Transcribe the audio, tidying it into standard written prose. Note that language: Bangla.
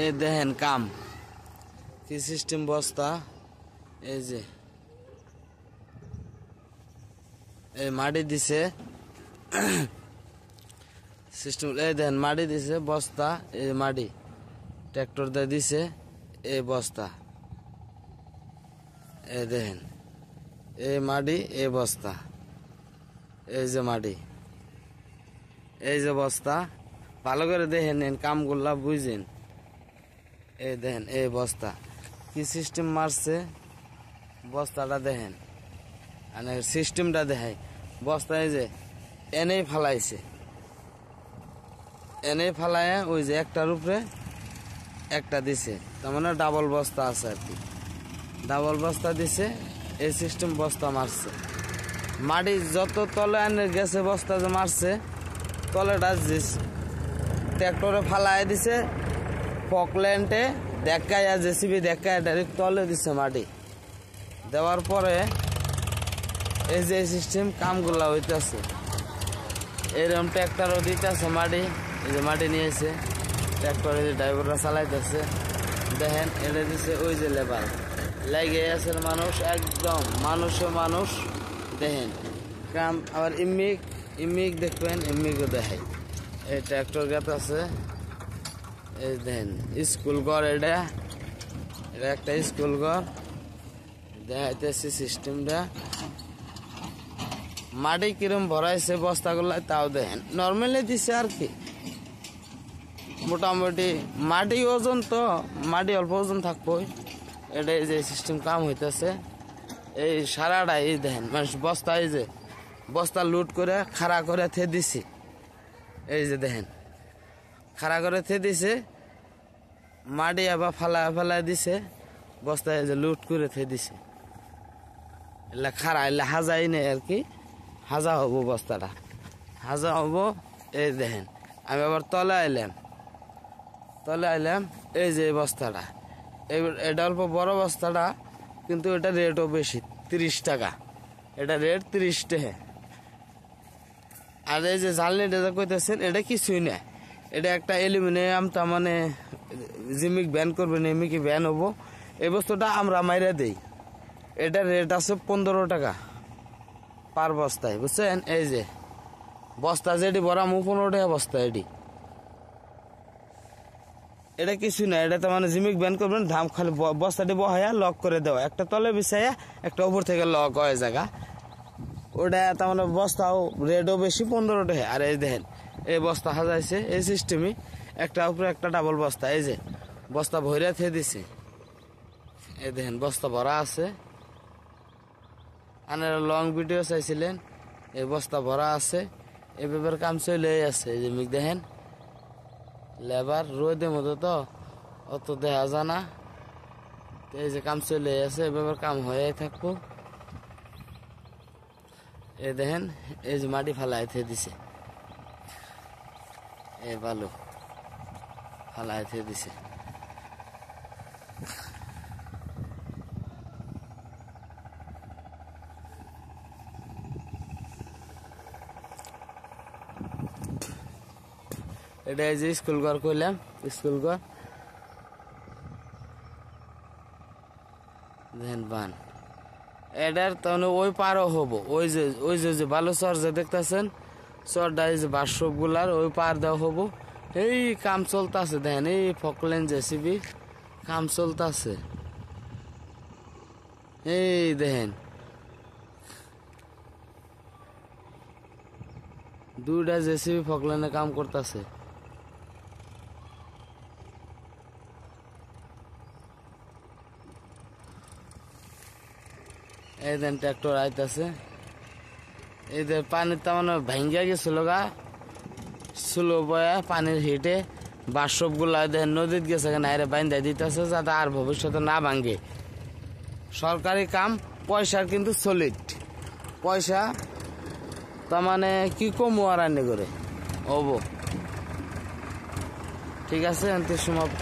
এই দেখেন কাম কি সিস্টেম বস্তা এই যে এই মাটি দিছে সিস্টেম এই দেখেন মাটি দিছে বস্তা এই মাটি ট্রাক্টর দিয়ে দিছে এই বস্তা এই দেখেন এই মাটি এই বস্তা এই যে মাটি এই যে বস্তা ভালো করে দেখেন কামগুলা বুঝেন এই দেখেন এই বস্তা কি সিস্টেম মারছে বস্তাটা দেখেন মানে সিস্টেমটা দেখায় বস্তা এই যে এনেই ফালাইছে এনেই ফালায় ওই যে একটার উপরে একটা দিছে তার মানে ডাবল বস্তা আছে আর কি ডাবল বস্তা দিছে এই সিস্টেম বস্তা মারছে মাটি যত তলে আনে গেছে বস্তা যে মারছে তলেটা ট্রাক্টরে ফালায় দিছে ফকল্যান্ডে দেখায় জেসিবি দেখায় ডাইরেক্ট তলে দিছে মাটি দেওয়ার পরে এই যে সিস্টেম কামগুলা হইতেছে এরকম ট্রাক্টরও দিতেছে মাটি এই যে মাটি নিয়েছে ট্রাক্টরে যে ড্রাইভাররা চালাইতেছে দেখেন এটা দিছে ওই যে লেবার লাগে আছে মানুষ একদম মানুষ দেখেন কাম আবার ইমিক দেখবেন ইমিকও দেখাই এই ট্রাক্টর গাত আছে এই দেখেন স্কুল ঘর এটা একটা স্কুল ঘর দেখাইতেছে সিস্টেমটা মাটি কিরম ভরাইছে বস্তাগুলা তাও দেখেন নর্মালি দিছে আর কি মোটামুটি মাটি ওজন তো মাটি অল্প ওজন থাকবো এটা যে সিস্টেম কাম হইতেছে এই সারাটা এই দেখেন মানুষ বস্তা এই যে বস্তা লুট করে খাড়া করে থে দিছে এই যে দেখেন খাড়া করে থে দিছে মাটি আবার ফালা দিছে বস্তা এই যে লুট করে থে দিছে এলা খাড়া এলা হাজাই নেই আর কি হাজা হবো বস্তাটা হাজা হবো এই দেখেন আমি আবার তলে আইলাম এই যে বস্তাটা এটা অল্প বড় বস্তাটা কিন্তু এটা রেটও বেশি 30 টাকা এটা রেট 30 টাকা আর এই যে জালনিটা যা কইতেছেন এটা কিছুই না এটা একটা অ্যালুমিনিয়াম তার মানে জিমিক ব্যান করবেন এমিকি ব্যান হবো এই বস্তুটা আমরা মাইরা দেই এটা রেট আছে 15 টাকা পার বস্তায় বুঝছেন এই যে বস্তা যেটি বড় 15 টাকা বস্তা এটা কিছু না এটা তো মানে জিমিক ব্যান করবেন ধাম খালি বস্তাটি বহাইয়া লক করে দেওয়া একটা তলে বিছাইয়া একটা উপর থেকে লক হয় জায়গা ওটা তার মানে বস্তাও রেটও বেশি 15 টাকা আর এই দেখেন এই বস্তা হাজাইছে এই সিস্টেমই একটা উপরে একটা ডাবল বস্তা এই যে বস্তা ভরে থে দিছে এই দেখেন বস্তা ভরা আছে আপনারা লং ভিডিও চাইছিলেন এই বস্তা ভরা আছে এই ব্যাপার কাম চলে আছে এই যে মিক দেখেন লেবার রোদের মতো তো অত দেখা যায় না এই যে কাম চলে আছে এই ব্যাপার কাম হয়ে থাকবো এই দেখেন এই যে মাটি ফালাইতে দিছে এই বালু ফালাইতে দিছে এটা এই যে স্কুল ঘর কইলাম স্কুল ঘর দেখেন বান এটার তাহলে ওই পারও হবো ওই যে ভালো চর যে দেখতেছেন চরটা এই যে বাসব গুলার ওই পার দেওয়া হবো এই কাম চলতেছে দেখেন এই ফকল্যান্ড জেসিবি কাম চলতেছে এই দেখেন দুইটা জেসিবি ফকল্যান্ডে কাম করতেছে এই দেন ট্রাক্টর আইতাছে এই যে পানির তার মানে ভাঙ্গা গেছিল গা স্লো বয়া পানির হিটে বাসব গুলা দেখেন নদীত গেছে নাইরে বাইন্দা দিতেছে যাতে আর ভবিষ্যতে না ভাঙ্গে সরকারি কাম পয়সার কিন্তু সলিড পয়সা তার মানে কি কম আর আনে করে হবো ঠিক আছে সমাপ্ত।